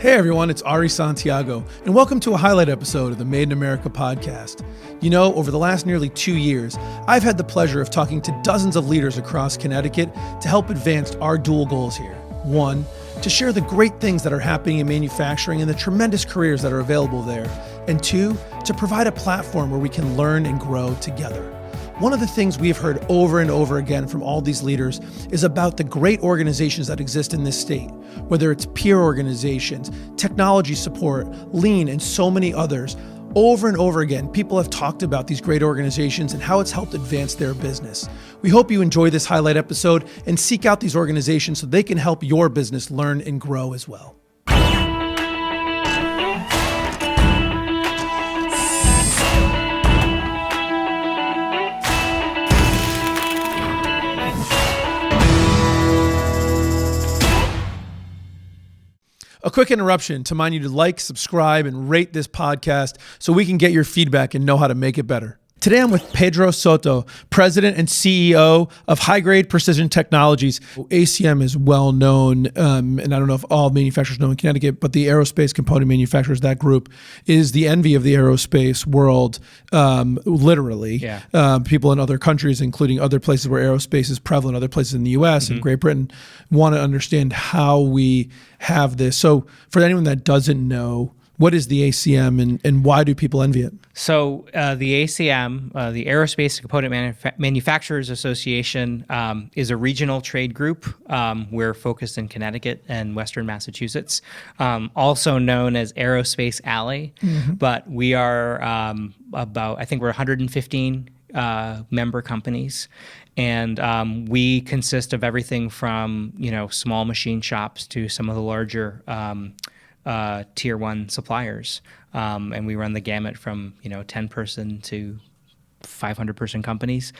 Hey everyone, it's Ari Santiago, and welcome to a highlight episode of the Made in America podcast. You know, over the last nearly 2 years, I've had the pleasure of talking to dozens of leaders across Connecticut to help advance our dual goals here. One, to share the great things that are happening in manufacturing and the tremendous careers that are available there. And two, to provide a platform where we can learn and grow together. One of the things we've heard over and over again from all these leaders is about the great organizations that exist in this state, whether it's peer organizations, technology support, lean, and so many others. Over and over again, people have talked about these great organizations and how it's helped advance their business. We hope you enjoy this highlight episode and seek out these organizations so they can help your business learn and grow as well. A quick interruption to remind you to like, subscribe, and rate this podcast so we can get your feedback and know how to make it better. Today, I'm with Pedro Soto, President and CEO of High Grade Precision Technologies. ACM is well known, and I don't know if all manufacturers know in Connecticut, but the aerospace component manufacturers, that group, is the envy of the aerospace world, literally. Yeah. People in other countries, including other places where aerospace is prevalent, other places in the US and Great Britain, want to understand how we have this. So for anyone that doesn't know, what is the ACM and why do people envy it? So the ACM, the Aerospace Component Manufacturers Association, is a regional trade group. We're focused in Connecticut and Western Massachusetts, also known as Aerospace Alley. But we are I think we're 115 member companies. And we consist of everything from, small machine shops to some of the larger tier one suppliers. And we run the gamut from, 10 person to 500 person companies,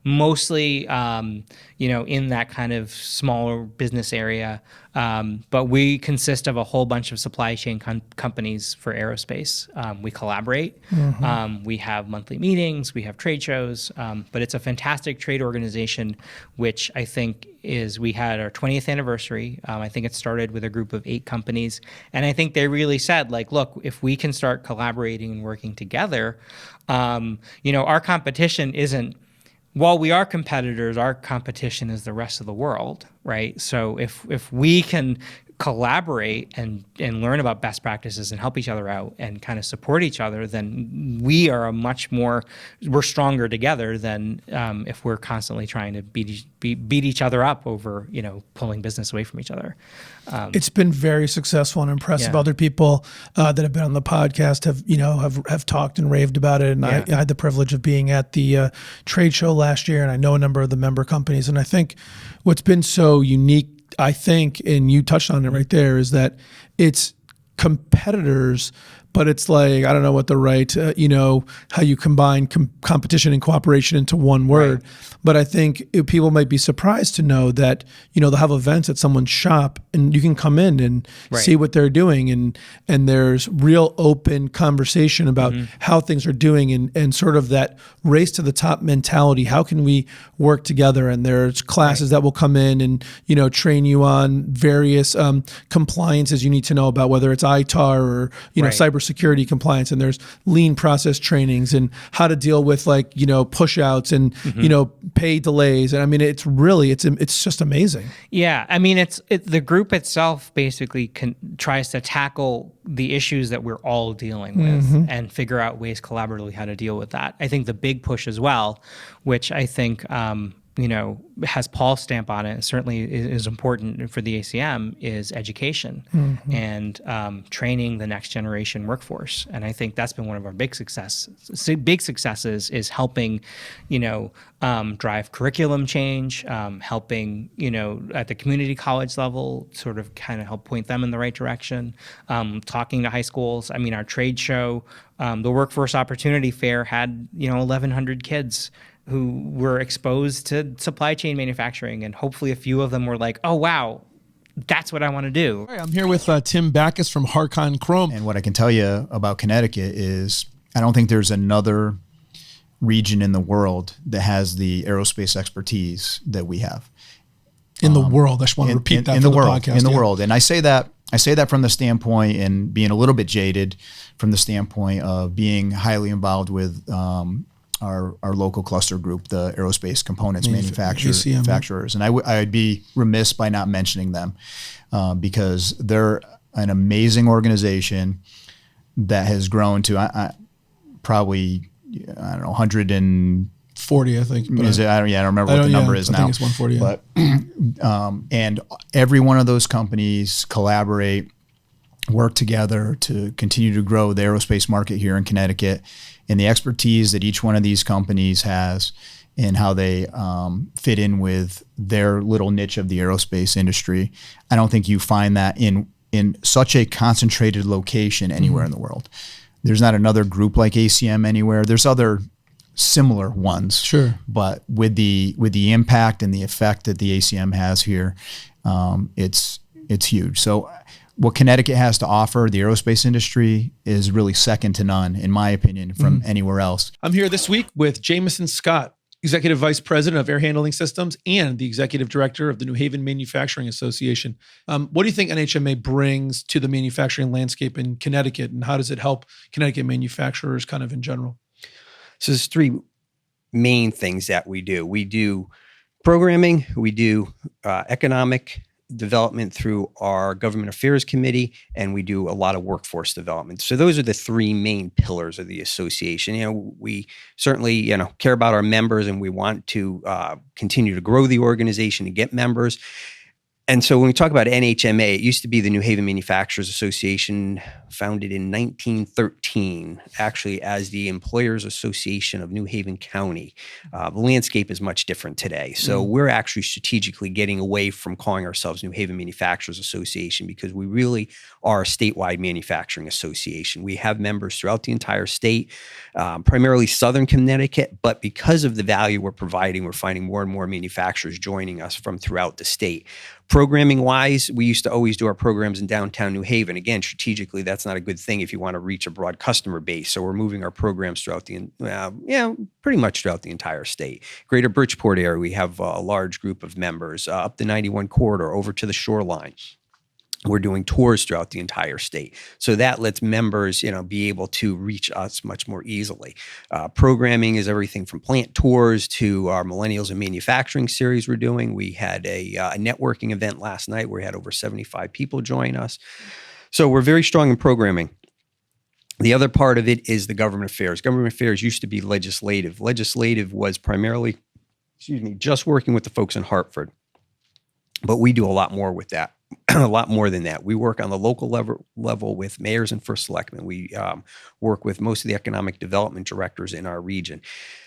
mostly, in that kind of smaller business area. But we consist of a whole bunch of supply chain companies for aerospace. We collaborate. We have monthly meetings. We have trade shows. But it's a fantastic trade organization, which I think we had our 20th anniversary. I think it started with a group of 8 companies. And I think they really said, look, if we can start collaborating and working together, our competition isn't, while we are competitors, our competition is the rest of the world, right? So if we can collaborate and learn about best practices and help each other out and kind of support each other, then we are we're stronger together than if we're constantly trying to beat each other up over, pulling business away from each other. It's been very successful and impressive. Yeah. Other people that have been on the podcast have talked and raved about it. And I had the privilege of being at the trade show last year, and I know a number of the member companies. And I think what's been so unique, I think, and you touched on it right there, is that it's competitors, but it's like, I don't know what the right, how you combine competition and cooperation into one word. Right. But I think people might be surprised to know that, they'll have events at someone's shop and you can come in and see what they're doing. And there's real open conversation about how things are doing and sort of that race to the top mentality. How can we work together? And there's classes that will come in and, train you on various compliances you need to know about, whether it's ITAR or, cybersecurity compliance. And there's lean process trainings and how to deal with push outs and, pay delays. And I mean, it's just amazing. Yeah. I mean, the group itself basically tries to tackle the issues that we're all dealing with and figure out ways collaboratively how to deal with that. I think the big push as well, which I think, has Paul's stamp on it, and certainly is important for the ACM, is education and training the next generation workforce. And I think that's been one of our big successes is helping, drive curriculum change, helping, at the community college level, sort of kind of help point them in the right direction, talking to high schools. I mean, our trade show, the Workforce Opportunity Fair had, 1,100 kids who were exposed to supply chain manufacturing, and hopefully a few of them were like, oh, wow, that's what I want to do. I'm here with Tim Backus from Harcon Chrome. And what I can tell you about Connecticut is I don't think there's another region in the world that has the aerospace expertise that we have. In the world. I just want to repeat that in for the world, podcast. in the world. And I say that I say that from the standpoint and being a little bit jaded from the standpoint of being highly involved with our local cluster group, the aerospace components manufacturers. And I'd be remiss by not mentioning them because they're an amazing organization that has grown to probably, I don't know, 140, I think. Is it? I don't remember what the number is now. I think it's 140. But and every one of those companies collaborate, work together to continue to grow the aerospace market here in Connecticut, and the expertise that each one of these companies has and how they fit in with their little niche of the aerospace industry. I don't think you find that in such a concentrated location anywhere in the world. There's not another group like ACM anywhere. There's other similar ones, sure, but with the impact and the effect that the ACM has here, it's huge. So what Connecticut has to offer the aerospace industry is really second to none, in my opinion, from anywhere else. I'm here this week with Jamison Scott, Executive Vice President of Air Handling Systems and the Executive Director of the New Haven Manufacturing Association. What do you think NHMA brings to the manufacturing landscape in Connecticut, and how does it help Connecticut manufacturers kind of in general? So there's three main things that we do. We do programming, we do economic development through our Government Affairs Committee, and we do a lot of workforce development. So those are the three main pillars of the association. We certainly, care about our members, and we want to continue to grow the organization to get members. And so when we talk about NHMA, it used to be the New Haven Manufacturers Association, founded in 1913, actually as the Employers Association of New Haven County. The landscape is much different today. So we're actually strategically getting away from calling ourselves New Haven Manufacturers Association because we really are a statewide manufacturing association. We have members throughout the entire state, primarily Southern Connecticut, but because of the value we're providing, we're finding more and more manufacturers joining us from throughout the state. Programming wise, we used to always do our programs in downtown New Haven. Again, strategically, that's not a good thing if you want to reach a broad customer base. So we're moving our programs throughout pretty much throughout the entire state. Greater Bridgeport area, we have a large group of members up the 91 corridor over to the shoreline. We're doing tours throughout the entire state. So that lets members, be able to reach us much more easily. Programming is everything from plant tours to our Millennials in Manufacturing series we're doing. We had a networking event last night where we had over 75 people join us. So we're very strong in programming. The other part of it is the government affairs. Government affairs used to be legislative. Legislative was primarily, just working with the folks in Hartford. But we do a lot more with that. A lot more than that. We work on the local level with mayors and first selectmen. We work with most of the economic development directors in our region.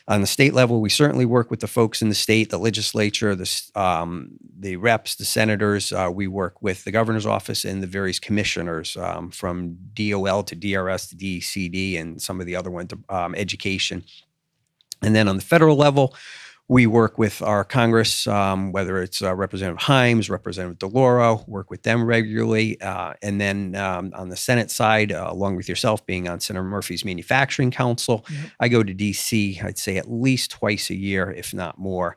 On the state level, we certainly work with the folks in the state, the legislature, the reps, the senators. We work with the governor's office and the various commissioners from DOL to DRS to DCD and some of the other ones, education. And then on the federal level, we work with our Congress, whether it's Representative Himes, Representative DeLauro, work with them regularly. And then on the Senate side, along with yourself being on Senator Murphy's Manufacturing Council, I go to D.C., I'd say at least twice a year, if not more,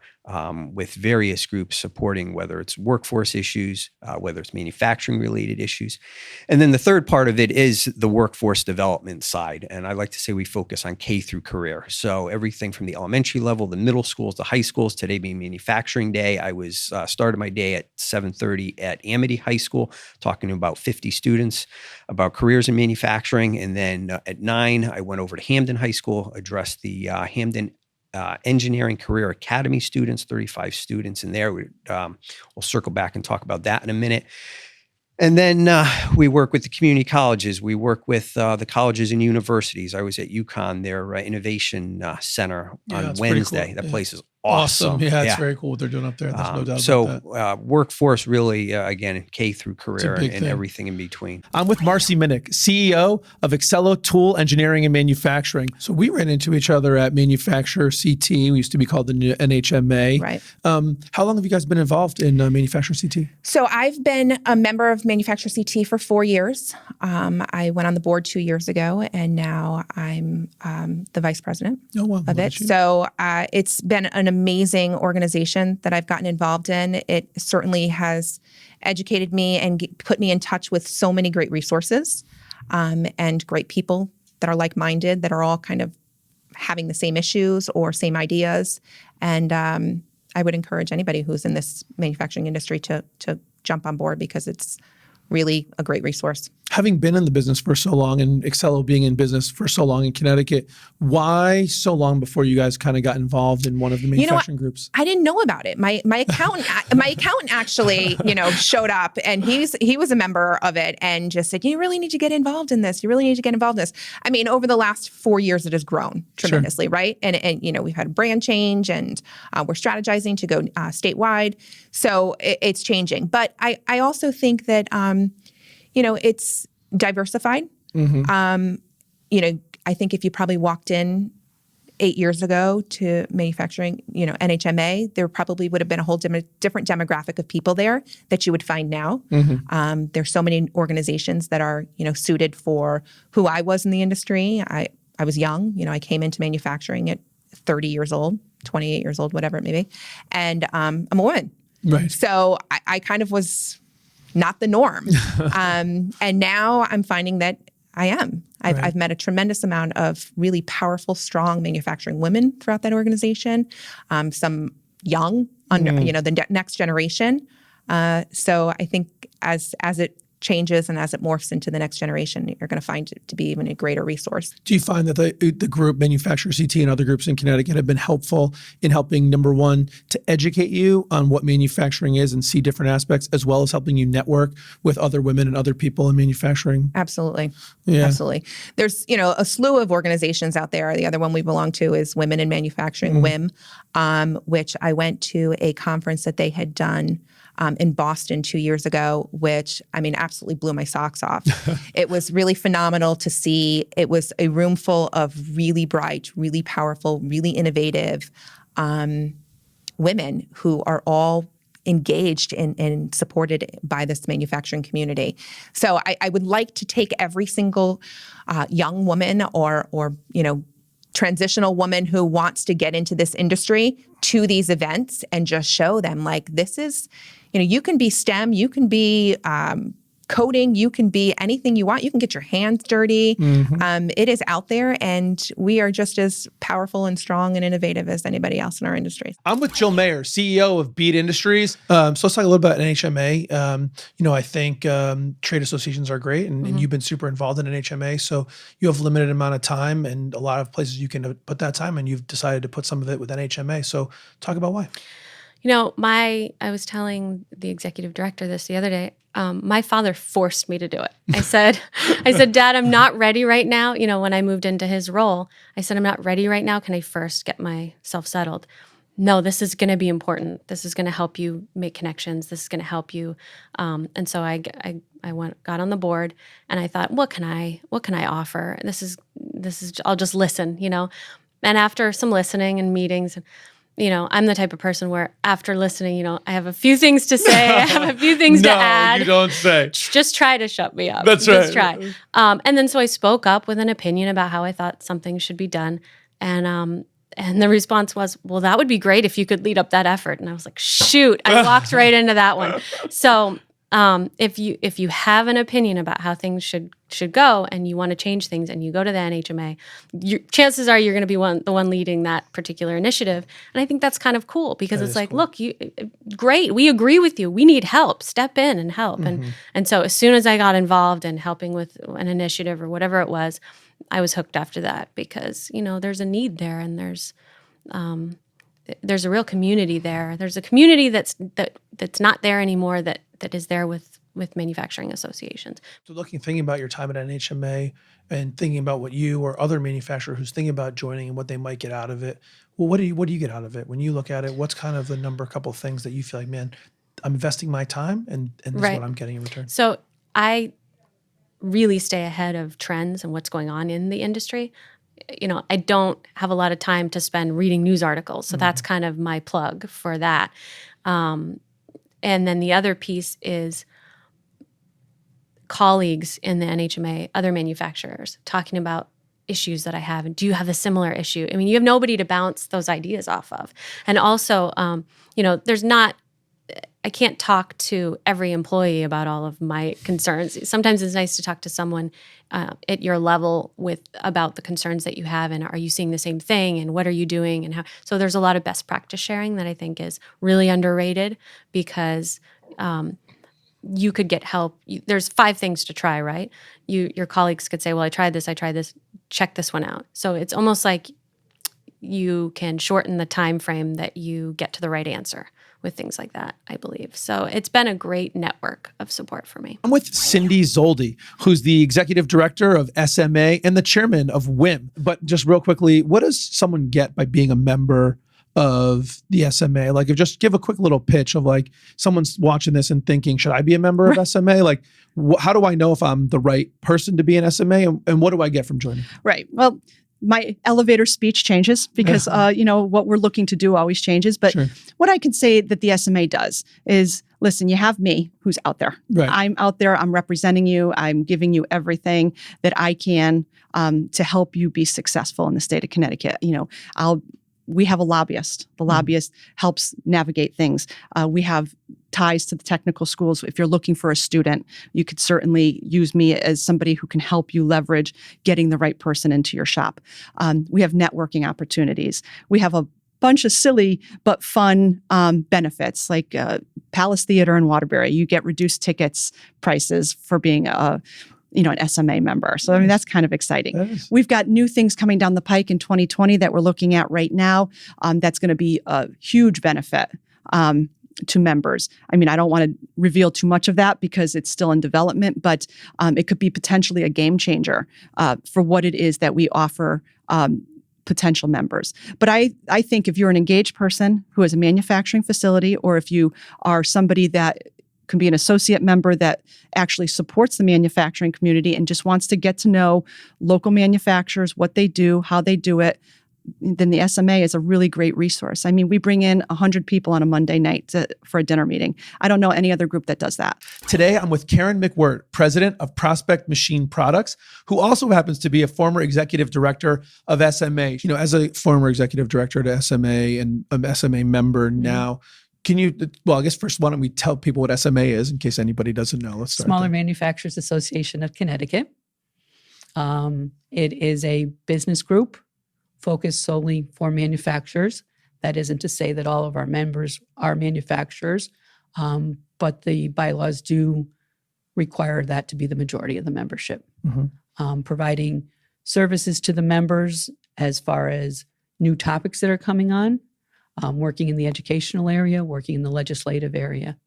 with various groups supporting whether it's workforce issues, whether it's manufacturing related issues. And then the third part of it is the workforce development side. And I like to say we focus on K through career. So everything from the elementary level, the middle schools, the high schools, today being manufacturing day. I was started my day at 7:30 at Amity High School, talking to about 50 students about careers in manufacturing. And then at 9, I went over to Hamden High School, addressed the Hamden Engineering Career Academy students, 35 students in there. We'll circle back and talk about that in a minute. And then we work with the community colleges. We work with the colleges and universities. I was at UConn, their innovation center on Wednesday. Cool. That place is awesome. Yeah, it's very cool what they're doing up there. There's no doubt about that. Workforce really, again, K through career and everything in between. I'm with Marcy Minnick, CEO of Excello Tool Engineering and Manufacturing. So we ran into each other at Manufacturer CT. We used to be called the NHMA. Right. How long have you guys been involved in Manufacturer CT? So I've been a member of Manufacturer CT for 4 years. I went on the board 2 years ago, and now I'm the vice president of it. So it's been an amazing organization that I've gotten involved in. It certainly has educated me and put me in touch with so many great resources and great people that are like-minded, that are all kind of having the same issues or same ideas. And I would encourage anybody who's in this manufacturing industry to jump on board, because it's really a great resource. Having been in the business for so long, and Excello being in business for so long in Connecticut, why so long before you guys kind of got involved in one of the manufacturing groups? I didn't know about it. My accountant actually, showed up, and he was a member of it and just said, you really need to get involved in this. You really need to get involved in this. I mean, over the last 4 years, it has grown tremendously, right? And we've had a brand change, and we're strategizing to go statewide. So it's changing. But I also think that, it's diversified. I think if you probably walked in 8 years ago to manufacturing, NHMA, there probably would have been a whole different demographic of people there that you would find now. There's so many organizations that are, suited for who I was in the industry. I was young. I came into manufacturing at 30 years old, 28 years old, whatever it may be. And I'm a woman. Right. So I kind of was not the norm. And now I'm finding that I am. I've met a tremendous amount of really powerful, strong manufacturing women throughout that organization. Some young, the next generation. So I think as it changes and as it morphs into the next generation, you're going to find it to be even a greater resource. Do you find that the group Manufacturer CT and other groups in Connecticut have been helpful in helping, number one, to educate you on what manufacturing is and see different aspects, as well as helping you network with other women and other people in manufacturing? Absolutely. Yeah. Absolutely. There's, a slew of organizations out there. The other one we belong to is Women in Manufacturing, WIM, which I went to a conference that they had done in Boston 2 years ago, which, absolutely blew my socks off. It was really phenomenal to see. It was a room full of really bright, really powerful, really innovative women who are all engaged and supported by this manufacturing community. So I would like to take every single young woman or transitional woman who wants to get into this industry to these events and just show them, this is, you can be STEM, you can be coding, you can be anything you want. You can get your hands dirty. It is out there, and we are just as powerful and strong and innovative as anybody else in our industry. I'm with Jill Mayer, CEO of Beat Industries. So let's talk a little about NHMA. I think trade associations are great, and you've been super involved in NHMA. So you have a limited amount of time and a lot of places you can put that time, and you've decided to put some of it with NHMA. So talk about why. I was telling the executive director this the other day. My father forced me to do it. I said, Dad, I'm not ready right now. When I moved into his role, I said, I'm not ready right now. Can I first get myself settled? No, this is going to be important. This is going to help you make connections. This is going to help you. And so I got on the board, and I thought, what can I offer? This is, I'll just listen, And after some listening and meetings, I'm the type of person where after listening, I have a few things to say. I have a few things to add. No, you don't say. Just try to shut me up. That's Just right. try. And then so I spoke up with an opinion about how I thought something should be done. And the response was, well, that would be great if you could lead up that effort. And I was like, shoot, I walked right into that one. So if you have an opinion about how things should go, and you want to change things, and you go to the NHMA, chances are you're going to be the one leading that particular initiative. And I think that's kind of cool, because it's like, cool. Look, great, we agree with you. We need help. Step in and help. And so as soon as I got involved in helping with an initiative or whatever it was, I was hooked after that, because there's a need there, and there's a real community there. There's a community that's not there anymore that is there with manufacturing associations. So thinking about your time at NHMA and thinking about what you or other manufacturer who's thinking about joining and what they might get out of it, well, what do you get out of it? When you look at it, what's kind of the couple of things that you feel like, man, I'm investing my time and this is what I'm getting in return? So I really stay ahead of trends and what's going on in the industry. I don't have a lot of time to spend reading news articles. So that's kind of my plug for that. And then the other piece is colleagues in the NHMA, other manufacturers, talking about, issues that I have? And do you have a similar issue? I mean, you have nobody to bounce those ideas off of. And also, I can't talk to every employee about all of my concerns. Sometimes it's nice to talk to someone at your level about the concerns that you have, and are you seeing the same thing, and what are you doing, and how. So there's a lot of best practice sharing that I think is really underrated, because you could get help. There's 5 things to try, right? Your colleagues could say, well, I tried this, check this one out. So it's almost like you can shorten the time frame that you get to the right answer with things like that, I believe. So it's been a great network of support for me. I'm with Cindy Zoldi, who's the executive director of SMA and the chairman of WIM. But just real quickly, what does someone get by being a member of the SMA? Like, just give a quick little pitch of like someone's watching this and thinking, should I be a member of SMA? Like, how do I know if I'm the right person to be an SMA, and what do I get from joining? Right. Well, my elevator speech changes because, what we're looking to do always changes. But what I can say that the SMA does is, listen, you have me who's out there. Right. I'm out there. I'm representing you. I'm giving you everything that I can to help you be successful in the state of Connecticut. We have a lobbyist. The lobbyist helps navigate things. We have ties to the technical schools. If you're looking for a student, you could certainly use me as somebody who can help you leverage getting the right person into your shop. We have networking opportunities. We have a bunch of silly but fun benefits, like Palace Theater in Waterbury. You get reduced tickets prices for being an SMA member. So, I mean, that's kind of exciting. We've got new things coming down the pike in 2020 that we're looking at right now. That's going to be a huge benefit to members. I mean, I don't want to reveal too much of that because it's still in development, but it could be potentially a game changer for what it is that we offer potential members. But I think if you're an engaged person who has a manufacturing facility, or if you are somebody that can be an associate member that actually supports the manufacturing community and just wants to get to know local manufacturers, what they do, how they do it, then the SMA is a really great resource. I mean, we bring in 100 people on a Monday night for a dinner meeting. I don't know any other group that does that. Today, I'm with Karen McWhirt, president of Prospect Machine Products, who also happens to be a former executive director of SMA. As a former executive director to SMA and an SMA member now, can you, I guess first, why don't we tell people what SMA is in case anybody doesn't know? Let's start. Smaller Manufacturers Association of Connecticut. It is a business group focused solely for manufacturers. That isn't to say that all of our members are manufacturers, but the bylaws do require that to be the majority of the membership. Providing services to the members as far as new topics that are coming on, working in the educational area, working in the legislative area.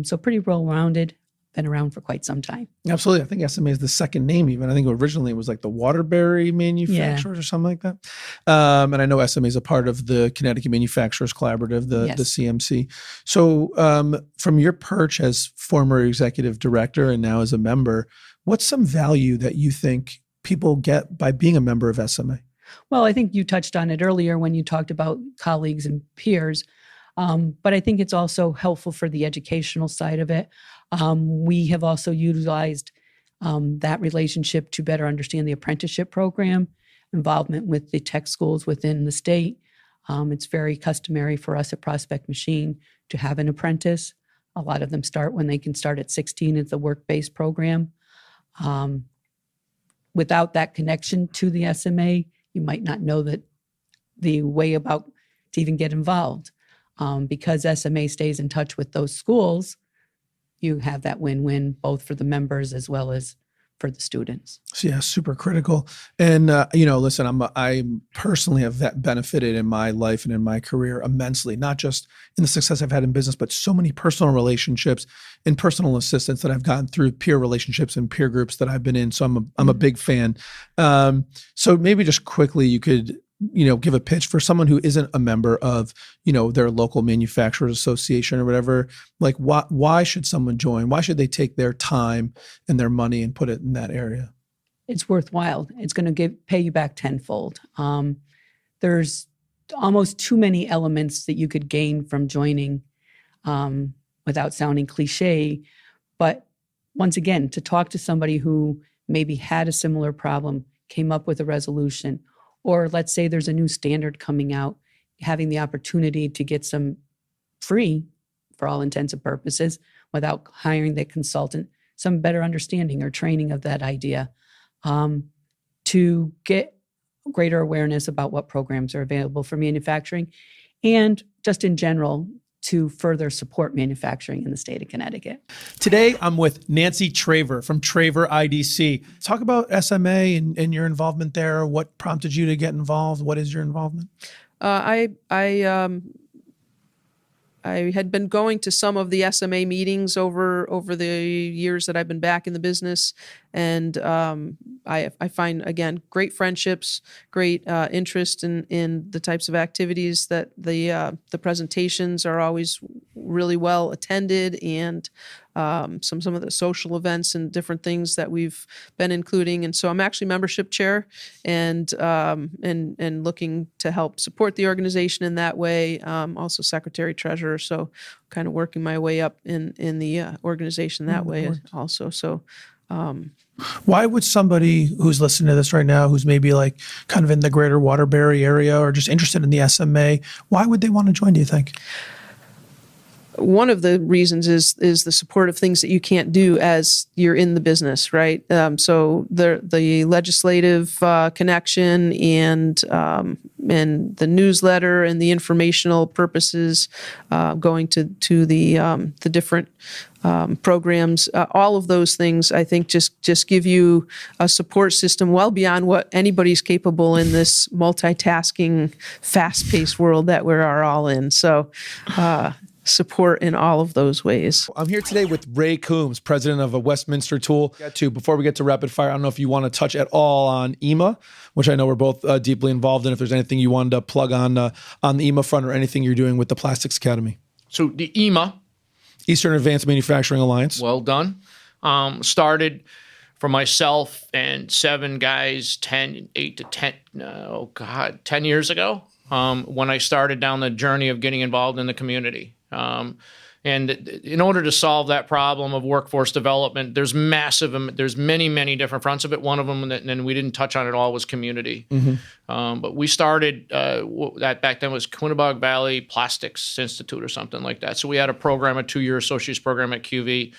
So pretty well-rounded, been around for quite some time. Absolutely. I think SMA is the second name even. I think originally it was like the Waterbury Manufacturers or something like that. And I know SMA is a part of the Connecticut Manufacturers Collaborative, the CMC. So from your perch as former executive director and now as a member, what's some value that you think people get by being a member of SMA? Well, I think you touched on it earlier when you talked about colleagues and peers, but I think it's also helpful for the educational side of it. We have also utilized that relationship to better understand the apprenticeship program, involvement with the tech schools within the state. It's very customary for us at Prospect Machine to have an apprentice. A lot of them start when they can start at 16. It's a work-based program. Without that connection to the SMA, you might not know that the way about to even get involved. Because SMA stays in touch with those schools, you have that win-win both for the members as well as for the students. So yeah, super critical. And listen, I personally have benefited in my life and in my career immensely, not just in the success I've had in business, but so many personal relationships and personal assistance that I've gotten through peer relationships and peer groups that I've been in. So I'm a big fan. So maybe just quickly you could give a pitch for someone who isn't a member of, their local manufacturers association or whatever. Like, why should someone join? Why should they take their time and their money and put it in that area? It's worthwhile. It's going to pay you back tenfold. There's almost too many elements that you could gain from joining, without sounding cliche. But once again, to talk to somebody who maybe had a similar problem, came up with a resolution. Or let's say there's a new standard coming out, having the opportunity to get some free, for all intents and purposes, without hiring the consultant, some better understanding or training of that idea, to get greater awareness about what programs are available for manufacturing, and just in general, to further support manufacturing in the state of Connecticut. Today, I'm with Nancy Traver from Traver IDC. Talk about SMA and your involvement there. What prompted you to get involved? What is your involvement? I had been going to some of the SMA meetings over the years that I've been back in the business, and I find, again, great friendships, great interest in the types of activities that the presentations are always really well attended, and some of the social events and different things that we've been including. And so I'm actually membership chair, and looking to help support the organization in that way. Also secretary treasurer, so kind of working my way up in the organization that way also. So. Why would somebody who's listening to this right now, who's maybe like kind of in the greater Waterbury area or just interested in the SMA, why would they want to join, do you think? One of the reasons is the support of things that you can't do as you're in the business, right? So the legislative connection and the newsletter and the informational purposes, going to the different programs, all of those things, I think, just give you a support system well beyond what anybody's capable in this multitasking, fast-paced world that we are all in. So. Support in all of those ways. I'm here today with Ray Coombs, president of a Westminster Tool. Before we get to rapid fire, I don't know if you want to touch at all on EMA, which I know we're both deeply involved in. If there's anything you wanted to plug on the EMA front or anything you're doing with the Plastics Academy. So the EMA, Eastern Advanced Manufacturing Alliance. well done, started for myself and 7 guys 10 years ago, when I started down the journey of getting involved in the community. And in order to solve that problem of workforce development, there's many, many different fronts of it. One of them, and we didn't touch on it all, was community. But we started, that back then was Quinnebog Valley Plastics Institute or something like that. So we had a program, a 2-year associate's program at QV.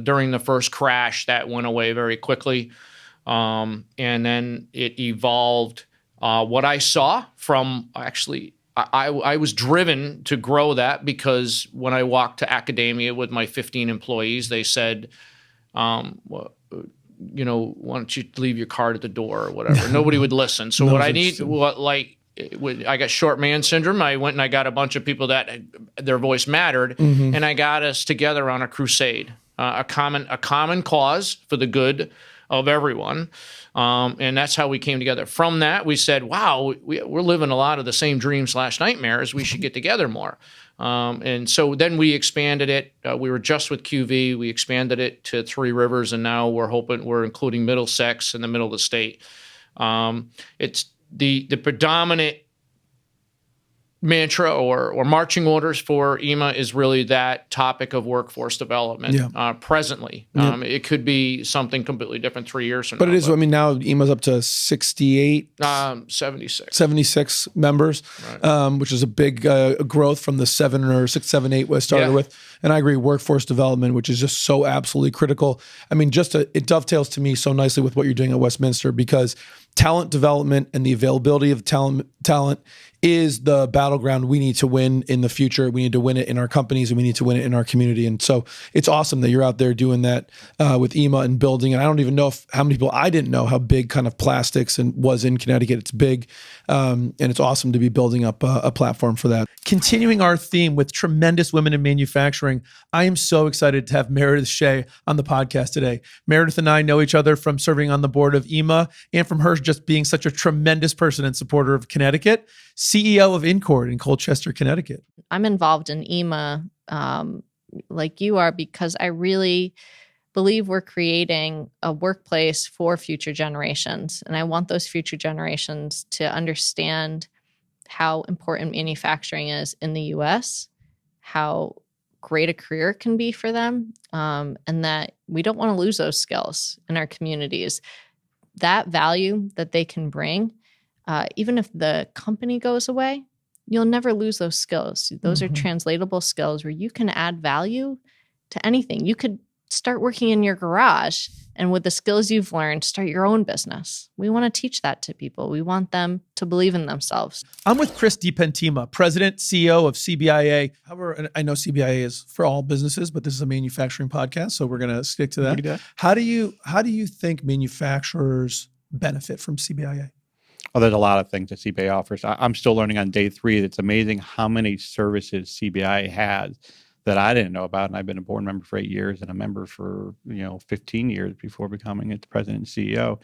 During the first crash, that went away very quickly. And then it evolved. What I saw from actually, I was driven to grow that because when I walked to academia with my 15 employees, they said, well, why don't you leave your card at the door or whatever? Nobody would listen. So what I need, I got short man syndrome. I went and I got a bunch of people that their voice mattered, and I got us together on a crusade, a common cause for the good of everyone. And that's how we came together. From that, we said, wow, we're living a lot of the same dreams/nightmares. We should get together more. And so then we expanded it. We were just with QV. We expanded it to 3 Rivers, and now we're including Middlesex in the middle of the state. It's the predominant mantra or marching orders for EMA is really that topic of workforce development presently. It could be something completely different 3 years from now. But it is, now EMA's up to 68? 76. 76 members, right. Which is a big growth from the 7 or 6, 7, 8 we started with. And I agree, workforce development, which is just so absolutely critical. It dovetails to me so nicely with what you're doing at Westminster, because talent development and the availability of talent is the battleground we need to win in the future. We need to win it in our companies, and we need to win it in our community. And so it's awesome that you're out there doing that with EMA and building. And I don't even know how many people, I didn't know how big kind of plastics was in Connecticut. It's big, and it's awesome to be building up a platform for that. Continuing our theme with tremendous women in manufacturing, I am so excited to have Meredith Shea on the podcast today. Meredith and I know each other from serving on the board of EMA and from her just being such a tremendous person and supporter of Connecticut, CEO of Incord in Colchester, Connecticut. I'm involved in EMA like you are because I really believe we're creating a workplace for future generations. And I want those future generations to understand how important manufacturing is in the U.S., how great a career can be for them, and that we don't want to lose those skills in our communities. that value that they can bring, even if the company goes away, you'll never lose those skills. Those are translatable skills where you can add value to anything. You could start working in your garage and with the skills you've learned, start your own business. We want to teach that to people. We want them to believe in themselves. I'm with Chris DiPentima, President, CEO of CBIA. However, and I know CBIA is for all businesses, but this is a manufacturing podcast, so we're going to stick to that. How do you think manufacturers benefit from CBIA? Well, there's a lot of things that CBIA offers. I'm still learning on day 3. It's amazing how many services CBIA has that I didn't know about. And I've been a board member for 8 years and a member for 15 years before becoming the president and CEO.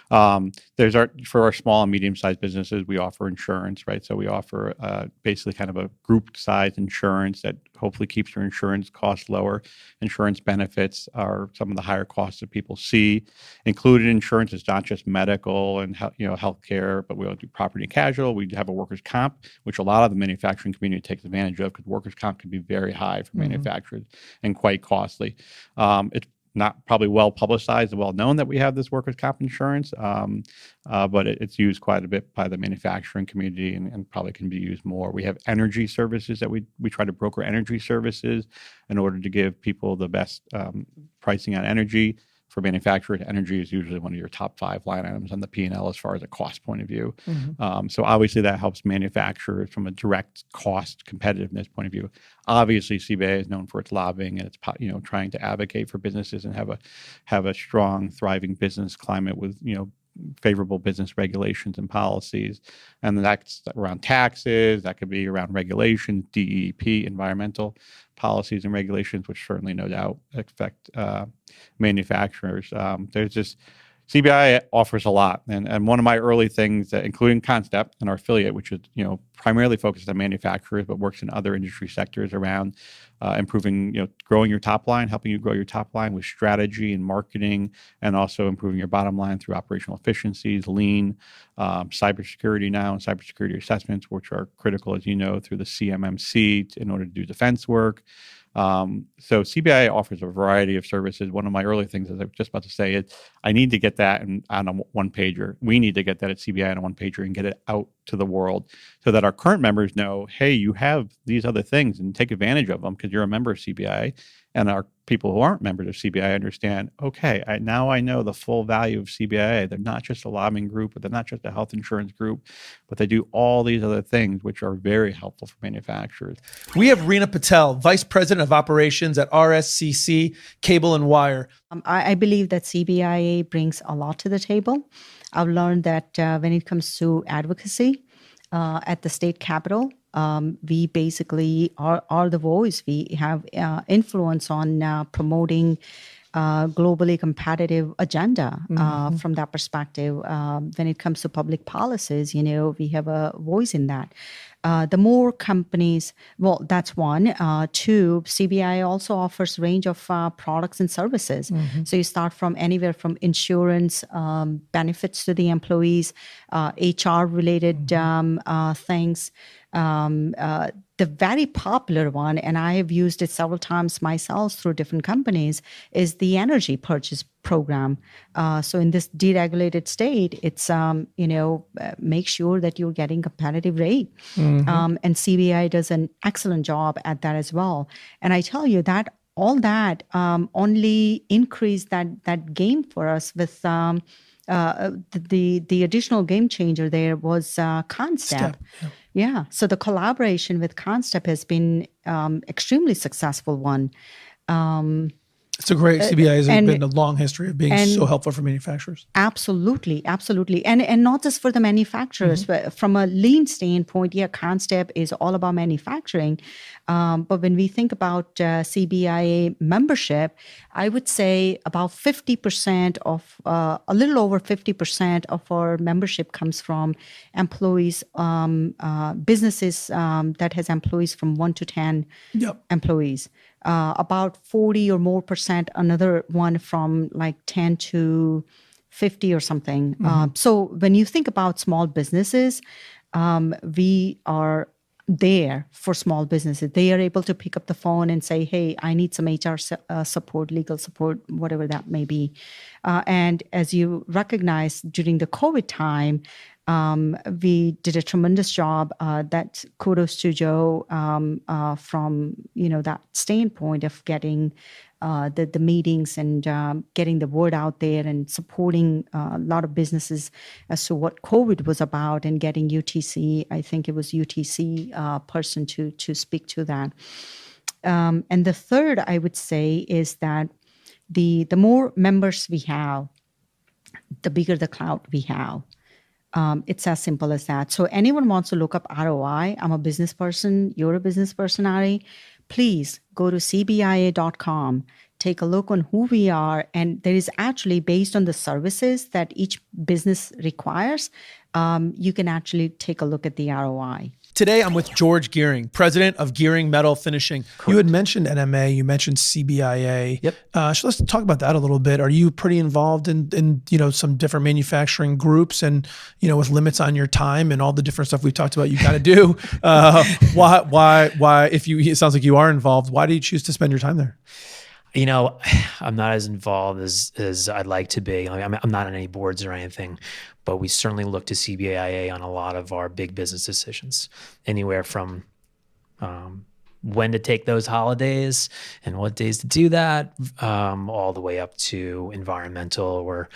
For our small and medium-sized businesses, we offer insurance, right? So we offer basically kind of a group-sized insurance that hopefully keeps your insurance costs lower. Insurance benefits are some of the higher costs that people see. Included insurance is not just medical and healthcare, but we also do property and casualty. We have a workers' comp, which a lot of the manufacturing community takes advantage of because workers' comp can be very high for manufacturers and quite costly. It's not probably well publicized and well known that we have this workers' comp insurance, but it's used quite a bit by the manufacturing community and probably can be used more. We have energy services that we try to broker energy services in order to give people the best pricing on energy. For manufacturers, energy is usually one of your top 5 line items on the P&L as far as a cost point of view. So obviously that helps manufacturers from a direct cost competitiveness point of view. Obviously, CBIA is known for its lobbying and its trying to advocate for businesses and have a strong, thriving business climate with favorable business regulations and policies. And that's around taxes, that could be around regulations, DEP, environmental policies and regulations, which certainly no doubt affect manufacturers. There's just CBIA offers a lot, and one of my early things, including CONNSTEP and our affiliate, which is primarily focused on manufacturers but works in other industry sectors around improving, growing your top line, helping you grow your top line with strategy and marketing, and also improving your bottom line through operational efficiencies, lean, cybersecurity now, and cybersecurity assessments, which are critical, as you know, through the CMMC in order to do defense work. So CBIA offers a variety of services. One of my early things, as I was just about to say, is I need to get that on a one-pager. We need to get that at CBIA on a one-pager and get it out to the world so that our current members know, hey, you have these other things and take advantage of them because you're a member of CBIA. And our people who aren't members of CBIA understand, okay, now I know the full value of CBIA. They're not just a lobbying group, but they're not just a health insurance group, but they do all these other things, which are very helpful for manufacturers. We have Reena Patel, Vice President of Operations at RSCC Cable and Wire. I believe that CBIA brings a lot to the table. I've learned that when it comes to advocacy at the state capitol, we basically are the voice. We have influence on promoting globally competitive agenda from that perspective. When it comes to public policies, we have a voice in that. The more companies, well, that's one. 2, CBI also offers a range of products and services. So you start from anywhere from insurance, benefits to the employees, HR-related things. The very popular one, and I have used it several times myself through different companies, is the energy purchase program. So in this deregulated state, it's, make sure that you're getting competitive rate. And CBI does an excellent job at that as well. And I tell you that all that only increased that game for us with the additional game changer there was CONNSTEP. Yeah. So the collaboration with CONNSTEP has been extremely successful one. It's a great CBI has been a long history of being so helpful for manufacturers. Absolutely. And not just for the manufacturers, but from a lean standpoint, CONNSTEP is all about manufacturing. But when we think about CBIA membership, I would say about 50% of, a little over 50% of our membership comes from employees, businesses that has employees from 1 to 10 employees. About 40 or more percent, another one from like 10 to 50 or something. So when you think about small businesses, we are there for small businesses. They are able to pick up the phone and say, hey, I need some HR support, legal support, whatever that may be. And as you recognize, during the COVID time, we did a tremendous job. That kudos to Joe from that standpoint of getting the meetings and getting the word out there and supporting a lot of businesses as to what COVID was about, and getting UTC. I think it was UTC person to speak to that. And the third, I would say, is that the more members we have, the bigger the cloud we have. It's as simple as that. So anyone wants to look up ROI, I'm a business person, you're a business person, Ari, please go to CBIA.com, take a look on who we are. And there is actually, based on the services that each business requires, you can actually take a look at the ROI. Today, I'm with George Gearing, president of Gearing Metal Finishing. Correct. You had mentioned NMA, you mentioned CBIA. Yep. So let's talk about that a little bit. Are you pretty involved in some different manufacturing groups, and with limits on your time and all the different stuff we've talked about you got to do? Why? It sounds like you are involved. Why do you choose to spend your time there? I'm not as involved as I'd like to be. I'm not on any boards or anything, but we certainly look to CBIA on a lot of our big business decisions, anywhere from when to take those holidays and what days to do that, all the way up to environmental or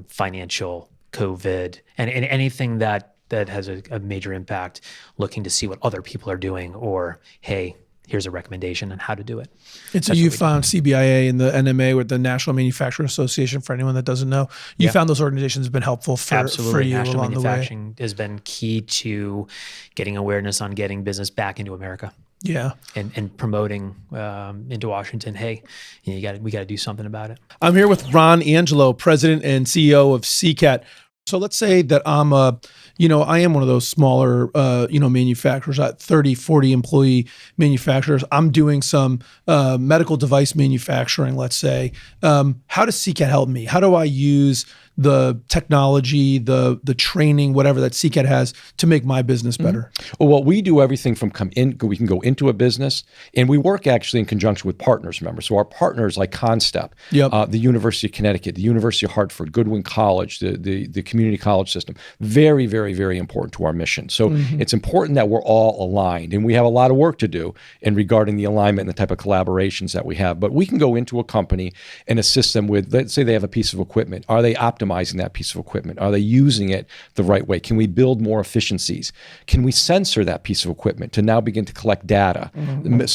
financial, COVID, and anything that has a major impact, looking to see what other people are doing, or, hey, here's a recommendation on how to do it. And so you found CBIA and the NMA, with the National Manufacturing Association, for anyone that doesn't know, you found those organizations have been helpful for you National along Manufacturing the way. has been key to getting awareness on getting business back into America. Yeah. And promoting into Washington, hey, we got to do something about it. I'm here with Ron Angelo, president and CEO of CCAT. So let's say that I am one of those smaller, manufacturers, 30, 40 employee manufacturers. I'm doing some medical device manufacturing, let's say. How does CCAT help me? How do I use the technology, the training, whatever that CCAT has to make my business better? Well, we do everything from we can go into a business, and we work actually in conjunction with partners, remember. So our partners like CONNSTEP, the University of Connecticut, the University of Hartford, Goodwin College, the community college system, very, very, very important to our mission. So it's important that we're all aligned, and we have a lot of work to do in regarding the alignment and the type of collaborations that we have. But we can go into a company and assist them with, let's say they have a piece of equipment. Are they optimizing that piece of equipment? Are they using it the right way? Can we build more efficiencies? Can we sensor that piece of equipment to now begin to collect data?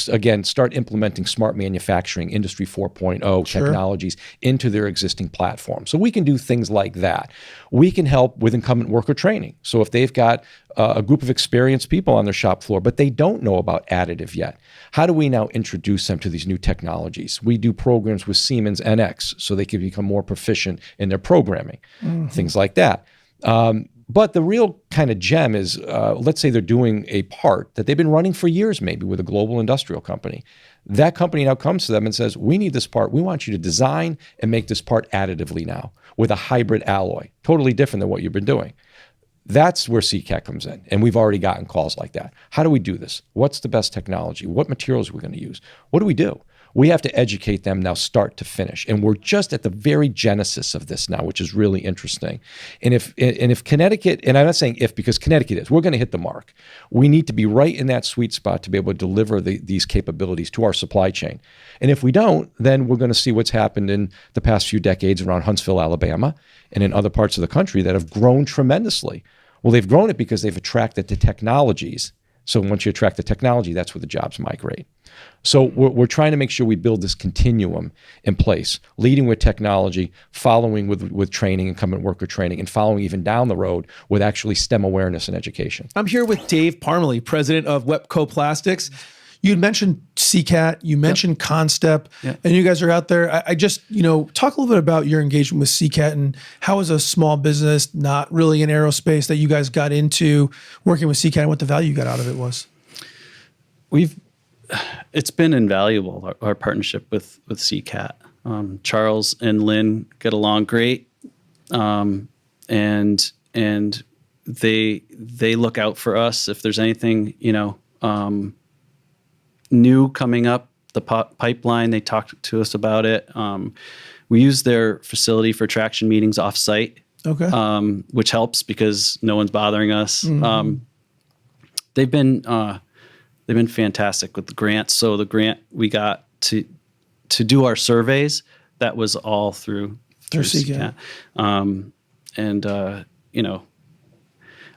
Again, start implementing smart manufacturing, Industry 4.0 technologies into their existing platform. So we can do things like that. We can help with incumbent worker training. So if they've got a group of experienced people on their shop floor, but they don't know about additive yet, how do we now introduce them to these new technologies? We do programs with Siemens NX so they can become more proficient in their programming, things like that. But the real kind of gem is, let's say they're doing a part that they've been running for years, maybe with a global industrial company. That company now comes to them and says, we need this part. We want you to design and make this part additively now with a hybrid alloy, totally different than what you've been doing. That's where CCAT comes in, and we've already gotten calls like that. How do we do this? What's the best technology? What materials are we going to use? What do we do? We have to educate them now start to finish, and we're just at the very genesis of this now, which is really interesting. And if Connecticut, and I'm not saying if because Connecticut is, we're going to hit the mark. We need to be right in that sweet spot to be able to deliver these capabilities to our supply chain. And if we don't, then we're going to see what's happened in the past few decades around Huntsville, Alabama, and in other parts of the country that have grown tremendously. Well, they've grown it because they've attracted the technologies. So once you attract the technology, that's where the jobs migrate. So we're trying to make sure we build this continuum in place, leading with technology, following with training, incumbent worker training, and following even down the road with actually STEM awareness and education. I'm here with Dave Parmalee, president of Wepco Plastics. You mentioned CCAT, you mentioned CONNSTEP, and you guys are out there. I just, talk a little bit about your engagement with CCAT and how as a small business, not really in aerospace, that you guys got into working with CCAT and what the value you got out of it was. It's been invaluable, our partnership with CCAT. Charles and Lynn get along great, and they look out for us if there's anything new coming up the pipeline. They talked to us about it. We use their facility for traction meetings off-site, which helps because no one's bothering us. They've been fantastic with the grants. So the grant we got to do our surveys, that was all through CCAT.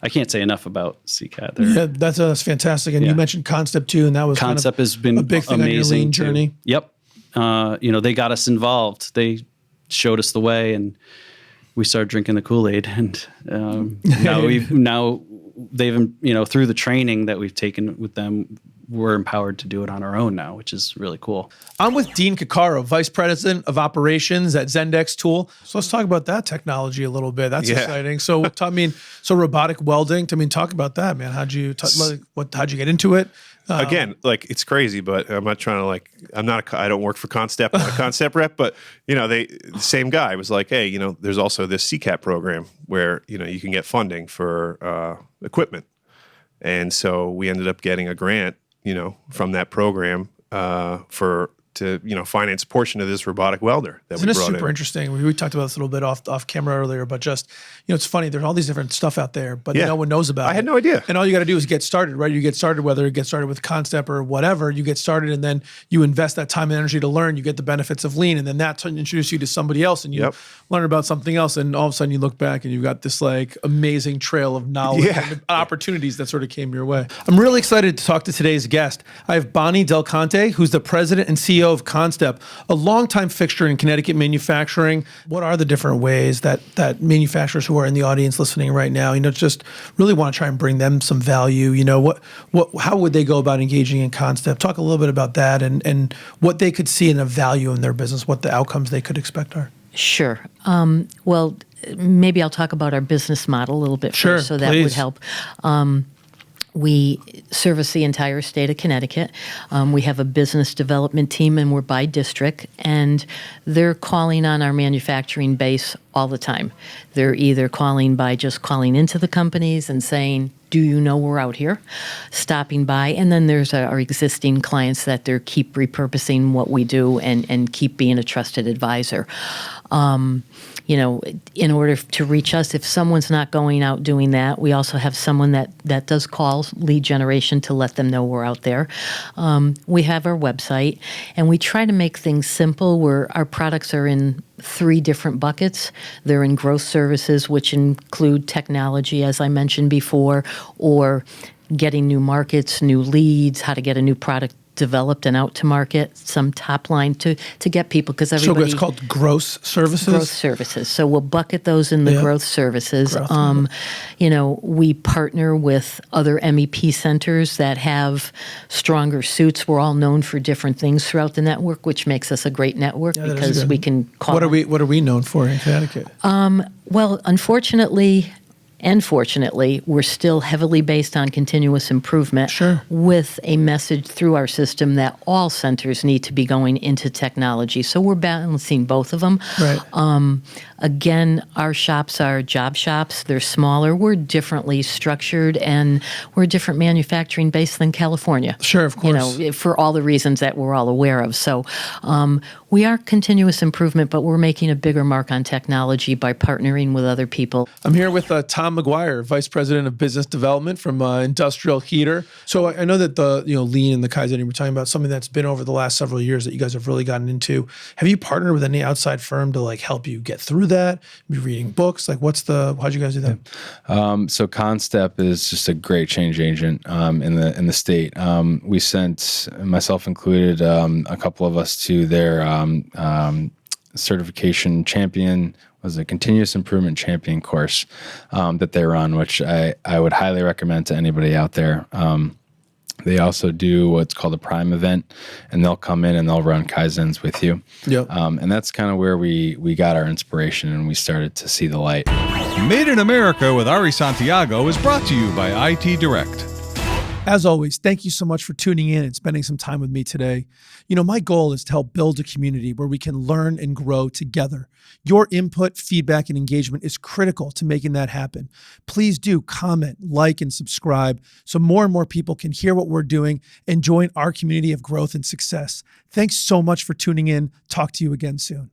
I can't say enough about CCAT. Yeah, that's fantastic. And you mentioned CONNSTEP too, and that was CONNSTEP has been a big thing amazing on your lean journey. Yep. They got us involved. They showed us the way, and we started drinking the Kool-Aid. And now they've through the training that we've taken with them, we're empowered to do it on our own now, which is really cool. I'm with Dean Caccaro, Vice President of Operations at Zendex Tool. So let's talk about that technology a little bit. That's exciting. So, so robotic welding. Talk about that, man. How'd you get into it? Again, it's crazy, but I'm not trying to I don't work for CONNSTEP, I'm not a CONNSTEP rep, but the same guy was like, hey, there's also this CCAT program where, you can get funding for equipment. And so we ended up getting a grant, from that program to finance a portion of this robotic welder that we brought in. Isn't it super interesting? We talked about this a little bit off camera earlier, but just, it's funny. There's all these different stuff out there, but no one knows about it. I had no idea. And all you got to do is get started, right? You get started, whether it gets started with CONNSTEP or whatever, you get started and then you invest that time and energy to learn, you get the benefits of lean, and then that's when introduce you to somebody else and you learn about something else. And all of a sudden you look back and you've got this amazing trail of knowledge and opportunities that sort of came your way. I'm really excited to talk to today's guest. I have Bonnie Del Conte, who's the president and CEO of CONNSTEP, a longtime fixture in Connecticut manufacturing. What are the different ways that manufacturers who are in the audience listening right now, just really want to try and bring them some value? How would they go about engaging in CONNSTEP? Talk a little bit about that and what they could see in a value in their business, what the outcomes they could expect are. Sure. Well, maybe I'll talk about our business model a little bit first, so that would help. We service the entire state of Connecticut. We have a business development team, and we're by district, and they're calling on our manufacturing base all the time. They're either calling by just calling into the companies and saying, do you know we're out here? Stopping by. And then there's our existing clients that they keep repurposing what we do and keep being a trusted advisor. In order to reach us, if someone's not going out doing that, we also have someone that does calls, lead generation, to let them know we're out there. We have our website, and we try to make things simple where our products are in 3 different buckets. They're in growth services, which include technology, as I mentioned before, or getting new markets, new leads, how to get a new product developed and out to market, some top line to get people, because everybody... So it's called gross services? Growth services. So we'll bucket those in the growth services. We partner with other MEP centers that have stronger suits. We're all known for different things throughout the network, which makes us a great network because we can call... What are we known for in Connecticut? Well, unfortunately... And fortunately, we're still heavily based on continuous improvement with a message through our system that all centers need to be going into technology. So we're balancing both of them. Right. Again, our shops are job shops. They're smaller. We're differently structured, and we're a different manufacturing base than California. Sure, of course. For all the reasons that we're all aware of. So we are continuous improvement, but we're making a bigger mark on technology by partnering with other people. I'm here with Tom McGuire, Vice President of Business Development from Industrial Heater. So I know that the lean and the Kaizen you were talking about, something that's been over the last several years that you guys have really gotten into. Have you partnered with any outside firm to help you get through that? Be reading books? How'd you guys do that? So CONNSTEP is just a great change agent in the state. We sent, myself included, a couple of us to their certification champion, was a continuous improvement champion course that they run, which I would highly recommend to anybody out there. They also do what's called a Prime event, and they'll come in and they'll run Kaizens with you. Yep. And that's kind of where we got our inspiration and we started to see the light. Made in America with Ari Santiago is brought to you by IT Direct. As always, thank you so much for tuning in and spending some time with me today. You know, my goal is to help build a community where we can learn and grow together. Your input, feedback, and engagement is critical to making that happen. Please do comment, like, and subscribe so more and more people can hear what we're doing and join our community of growth and success. Thanks so much for tuning in. Talk to you again soon.